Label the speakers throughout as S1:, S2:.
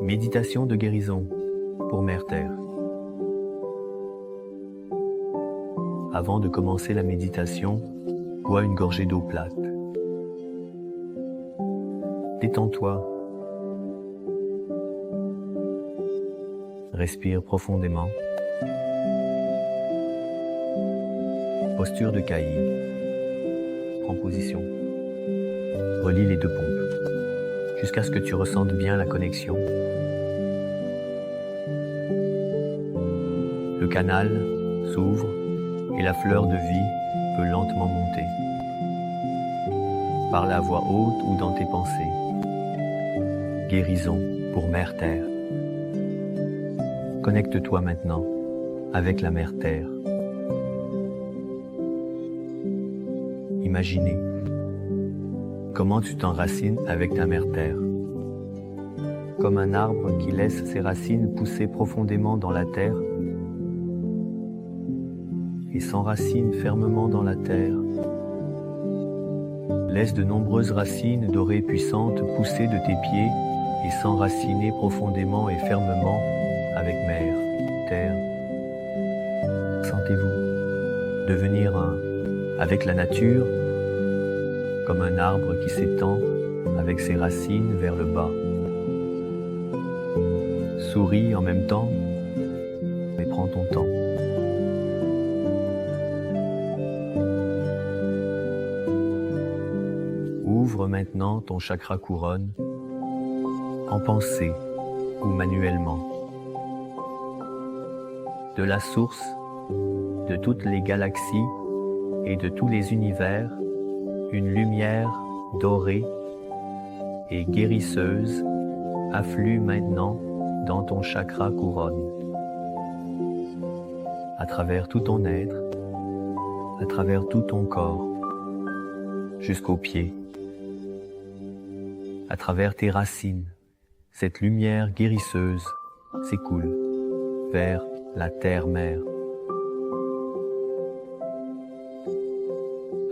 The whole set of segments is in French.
S1: Méditation de guérison pour Mère Terre. Avant de commencer la méditation, bois une gorgée d'eau plate. Détends-toi. Respire profondément. Posture de caillis. Prends position. Relie les deux pompes, jusqu'à ce que tu ressentes bien la connexion. Le canal s'ouvre et la fleur de vie peut lentement monter. Parle à voix haute ou dans tes pensées. Guérison pour Mère Terre. Connecte-toi maintenant avec la Mère Terre. Imaginez comment tu t'enracines avec ta Mère Terre. Comme un arbre qui laisse ses racines pousser profondément dans la terre et s'enracine fermement dans la terre. Laisse de nombreuses racines dorées puissantes pousser de tes pieds et s'enraciner profondément et fermement avec Mère Terre. Sentez-vous devenir un avec la nature, comme un arbre qui s'étend avec ses racines vers le bas. Souris en même temps, mais prends ton temps. Ouvre maintenant ton chakra couronne, en pensée ou manuellement. De la source de toutes les galaxies et de tous les univers, une lumière dorée et guérisseuse afflue maintenant dans ton chakra couronne. À travers tout ton être, à travers tout ton corps, jusqu'aux pieds. À travers tes racines, cette lumière guérisseuse s'écoule vers la terre-mère.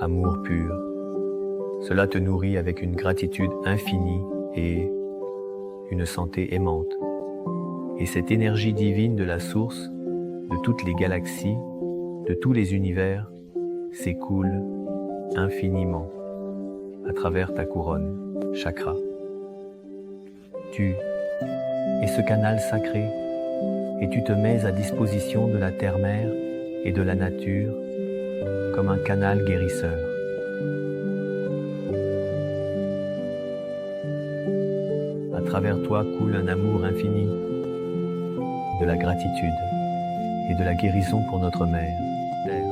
S1: Amour pur, cela te nourrit avec une gratitude infinie et une santé aimante. Et cette énergie divine de la source, de toutes les galaxies, de tous les univers, s'écoule infiniment à travers ta couronne, chakra. Tu es ce canal sacré et tu te mets à disposition de la terre-mère et de la nature comme un canal guérisseur. À travers toi coule un amour infini, de la gratitude et de la guérison pour notre mère, Terre.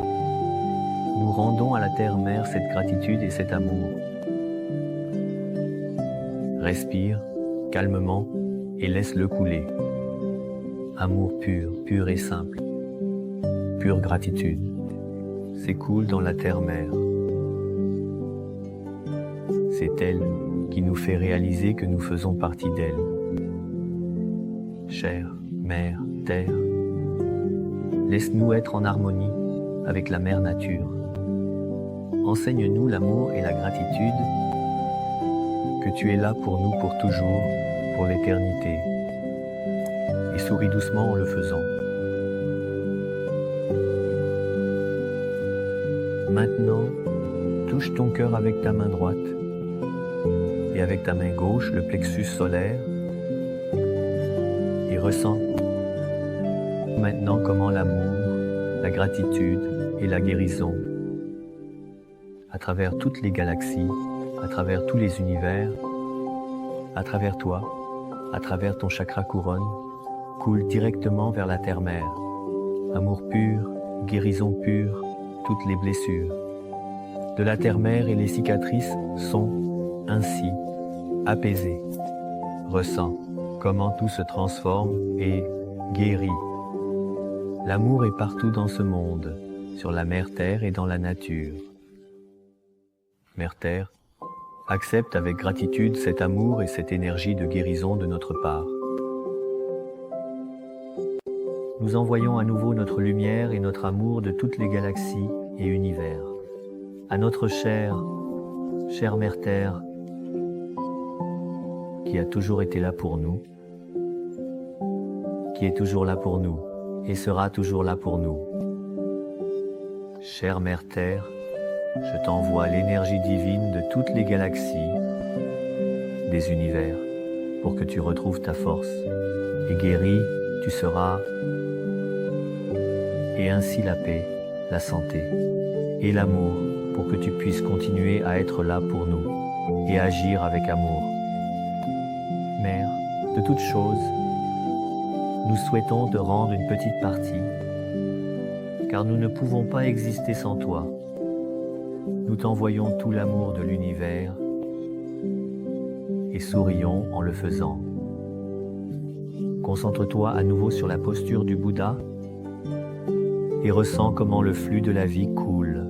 S1: Nous rendons à la terre-mère cette gratitude et cet amour. Respire calmement et laisse-le couler. Amour pur, pur et simple. Pure gratitude s'écoule dans la terre-mère. C'est elle qui nous fait réaliser que nous faisons partie d'elle. Chère Mère Terre, laisse-nous être en harmonie avec la Mère Nature. Enseigne-nous l'amour et la gratitude, que tu es là pour nous pour toujours, pour l'éternité. Et souris doucement en le faisant. Maintenant, touche ton cœur avec ta main droite et avec ta main gauche le plexus solaire et ressens maintenant comment l'amour, la gratitude et la guérison à travers toutes les galaxies, à travers tous les univers, à travers toi, à travers ton chakra couronne, coule directement vers la terre-mère. Amour pur, guérison pure, toutes les blessures de la terre-mère et les cicatrices sont ainsi apaisées. Ressens comment tout se transforme et guérit. L'amour est partout dans ce monde, sur la Mère Terre et dans la nature. Mère Terre, accepte avec gratitude cet amour et cette énergie de guérison de notre part. Nous envoyons à nouveau notre lumière et notre amour de toutes les galaxies et univers. À notre chère Mère Terre, qui a toujours été là pour nous, qui est toujours là pour nous et sera toujours là pour nous. Chère Mère Terre, je t'envoie l'énergie divine de toutes les galaxies, des univers, pour que tu retrouves ta force. Et guéri, tu seras, et ainsi la paix, la santé et l'amour, pour que tu puisses continuer à être là pour nous et agir avec amour. Mère, de toutes choses, nous souhaitons te rendre une petite partie, car nous ne pouvons pas exister sans toi. Nous t'envoyons tout l'amour de l'univers et sourions en le faisant. Concentre-toi à nouveau sur la posture du Bouddha et ressens comment le flux de la vie coule,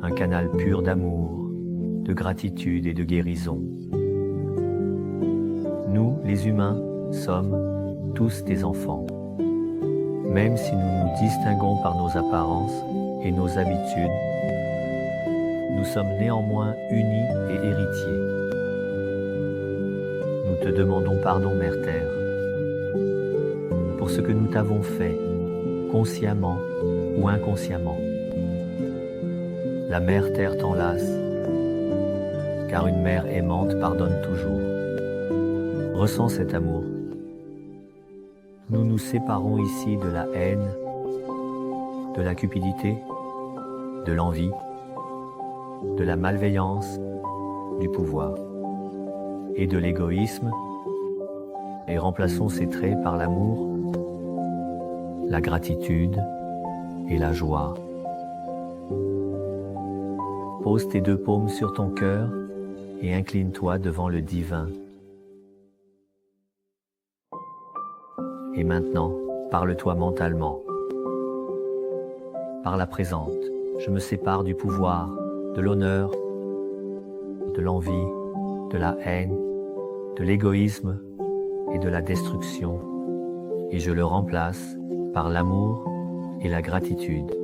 S1: un canal pur d'amour, de gratitude et de guérison. Nous, les humains, sommes tous tes enfants. Même si nous nous distinguons par nos apparences et nos habitudes, nous sommes néanmoins unis et héritiers. Nous te demandons pardon, Mère Terre, pour ce que nous t'avons fait, consciemment ou inconsciemment. La Mère Terre t'enlace, car une mère aimante pardonne toujours. Ressens cet amour. Nous nous séparons ici de la haine, de la cupidité, de l'envie, de la malveillance, du pouvoir et de l'égoïsme, et remplaçons ces traits par l'amour, la gratitude et la joie. Pose tes deux paumes sur ton cœur et incline-toi devant le divin. Et maintenant, parle-toi mentalement. Par la présente, je me sépare du pouvoir, de l'honneur, de l'envie, de la haine, de l'égoïsme et de la destruction, et je le remplace par l'amour et la gratitude.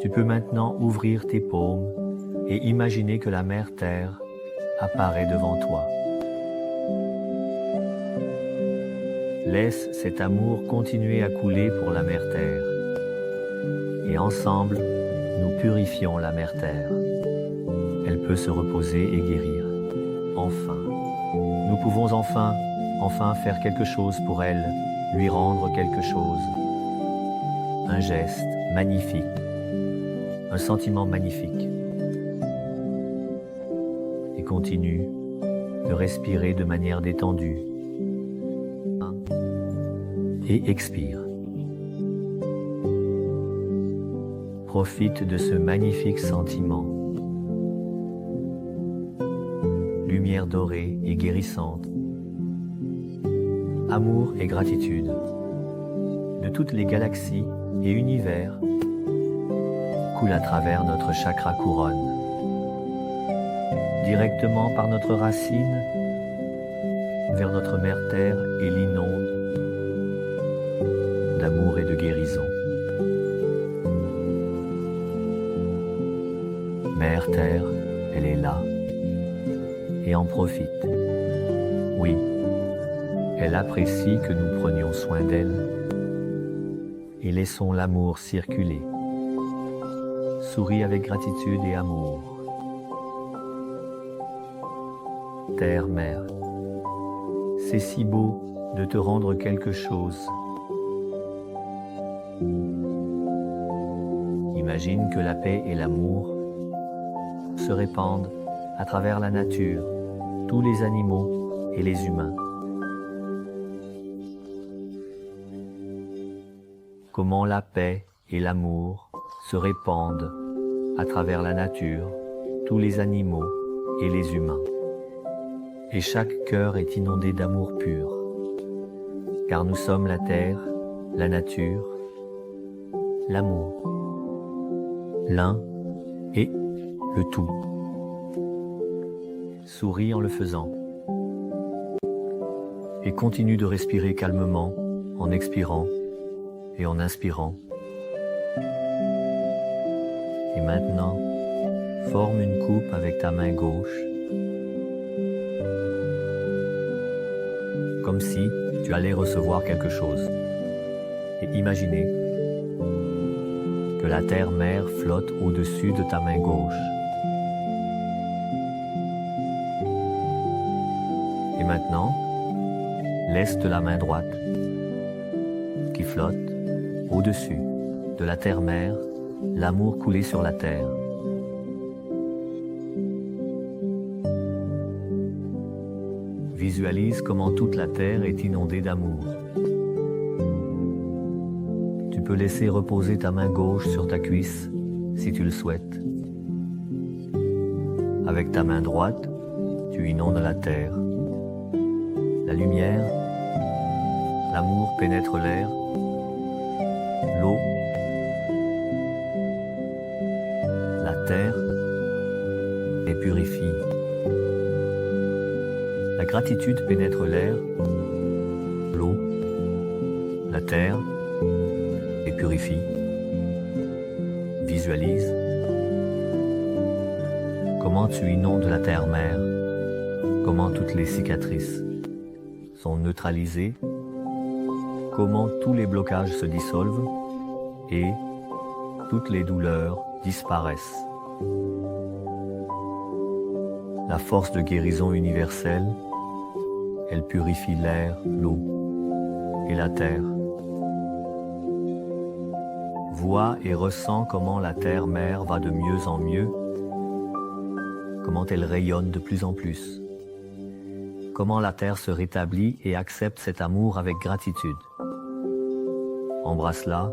S1: Tu peux maintenant ouvrir tes paumes et imaginer que la Mère Terre apparaît devant toi. Laisse cet amour continuer à couler pour la Mère Terre. Et ensemble, nous purifions la Mère Terre. Elle peut se reposer et guérir. Enfin, nous pouvons enfin faire quelque chose pour elle, lui rendre quelque chose. Un geste magnifique, un sentiment magnifique. Et continue de respirer de manière détendue. Et expire. Profite de ce magnifique sentiment. Lumière dorée et guérissante. Amour et gratitude de toutes les galaxies et univers coulent à travers notre chakra couronne. Directement par notre racine vers notre Mère Terre et l'inonde d'amour et de guérison. Mère Terre, elle est là et en profite. Oui, elle apprécie que nous prenions soin d'elle et laissons l'amour circuler. Souris avec gratitude et amour. Terre, Mère, c'est si beau de te rendre quelque chose. Imagine que la paix et l'amour se répandent à travers la nature, tous les animaux et les humains. Comment la paix et l'amour se répandent à travers la nature, tous les animaux et les humains. Et chaque cœur est inondé d'amour pur, car nous sommes la terre, la nature, l'amour, l'un et le tout. Souris en le faisant et continue de respirer calmement en expirant et en inspirant. Et maintenant, forme une coupe avec ta main gauche. comme si tu allais recevoir quelque chose. Et imaginez que la terre-mère flotte au-dessus de ta main gauche. Et maintenant, laisse de la main droite qui flotte au-dessus de la terre-mère, l'amour couler sur la terre. Visualise comment toute la terre est inondée d'amour. Tu peux laisser reposer ta main gauche sur ta cuisse si tu le souhaites. Avec ta main droite, tu inondes la terre. La lumière, l'amour pénètre l'air, l'eau, la terre et purifie. La gratitude pénètre l'air, l'eau, la terre et purifie. Visualise comment tu inondes la terre-mère, comment toutes les cicatrices sont neutralisées, comment tous les blocages se dissolvent et toutes les douleurs disparaissent. La force de guérison universelle, elle purifie l'air, l'eau et la terre. Vois et ressens comment la terre-mère va de mieux en mieux, comment elle rayonne de plus en plus, comment la terre se rétablit et accepte cet amour avec gratitude. Embrasse-la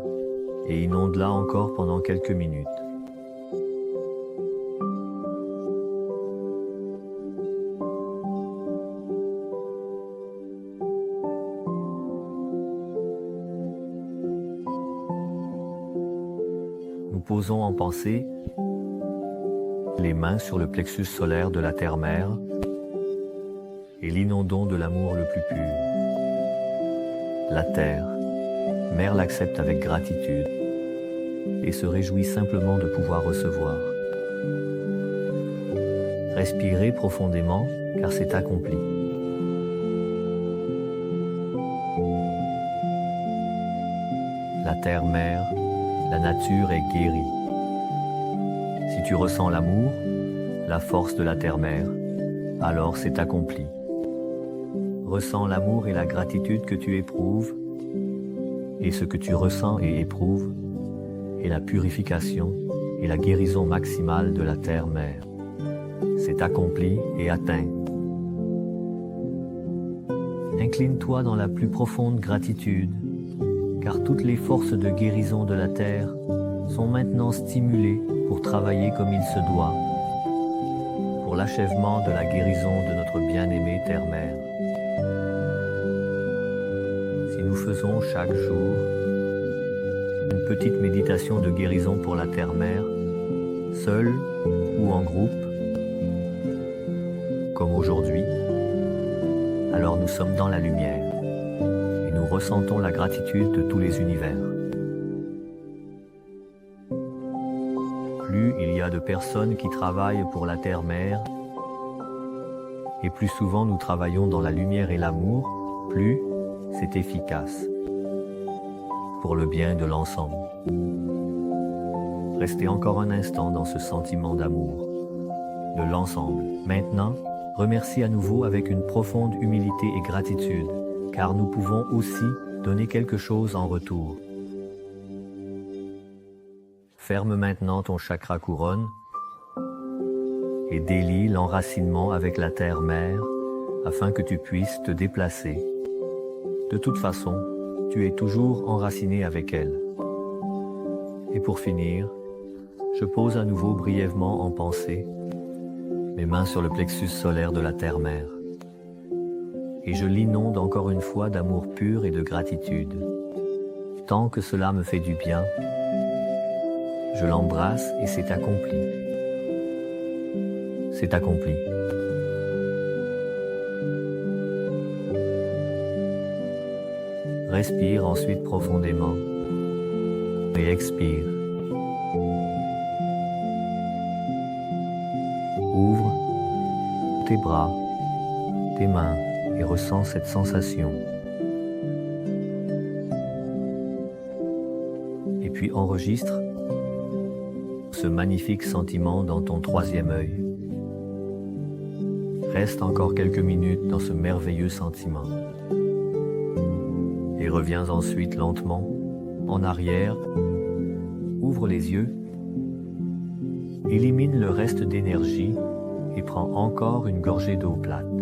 S1: et inonde-la encore pendant quelques minutes. Nous posons en pensée les mains sur le plexus solaire de la terre-mère et l'inondons de l'amour le plus pur. La terre, mère l'accepte avec gratitude et se réjouit simplement de pouvoir recevoir. Respirez profondément car c'est accompli. La terre-mère, la nature est guérie. Si tu ressens l'amour, la force de la terre-mère, alors c'est accompli. Ressens l'amour et la gratitude que tu éprouves, et ce que tu ressens et éprouves est la purification et la guérison maximale de la terre-mère. C'est accompli et atteint. Incline-toi dans la plus profonde gratitude, car toutes les forces de guérison de la terre sont maintenant stimulées pour travailler comme il se doit, pour l'achèvement de la guérison de notre bien-aimée terre-mère. Si nous faisons chaque jour une petite méditation de guérison pour la terre-mère, seul ou en groupe, comme aujourd'hui, alors nous sommes dans la lumière et nous ressentons la gratitude de tous les univers. Plus il y a de personnes qui travaillent pour la terre-mère, et plus souvent nous travaillons dans la lumière et l'amour, plus c'est efficace pour le bien de l'ensemble. Restez encore un instant dans ce sentiment d'amour de l'ensemble. Maintenant, remercie à nouveau avec une profonde humilité et gratitude, car nous pouvons aussi donner quelque chose en retour. Ferme maintenant ton chakra couronne et délie l'enracinement avec la terre-mère afin que tu puisses te déplacer. De toute façon, tu es toujours enraciné avec elle. Et pour finir, je pose à nouveau brièvement en pensée mes mains sur le plexus solaire de la terre-mère. Et je l'inonde encore une fois d'amour pur et de gratitude. Tant que cela me fait du bien, je l'embrasse et c'est accompli. C'est accompli. Respire ensuite profondément et expire. Ouvre tes bras, tes mains et et ressens cette sensation. Et puis enregistre ce magnifique sentiment dans ton troisième œil. Reste encore quelques minutes dans ce merveilleux sentiment. Et reviens ensuite lentement en arrière, ouvre les yeux, élimine le reste d'énergie et prends encore une gorgée d'eau plate.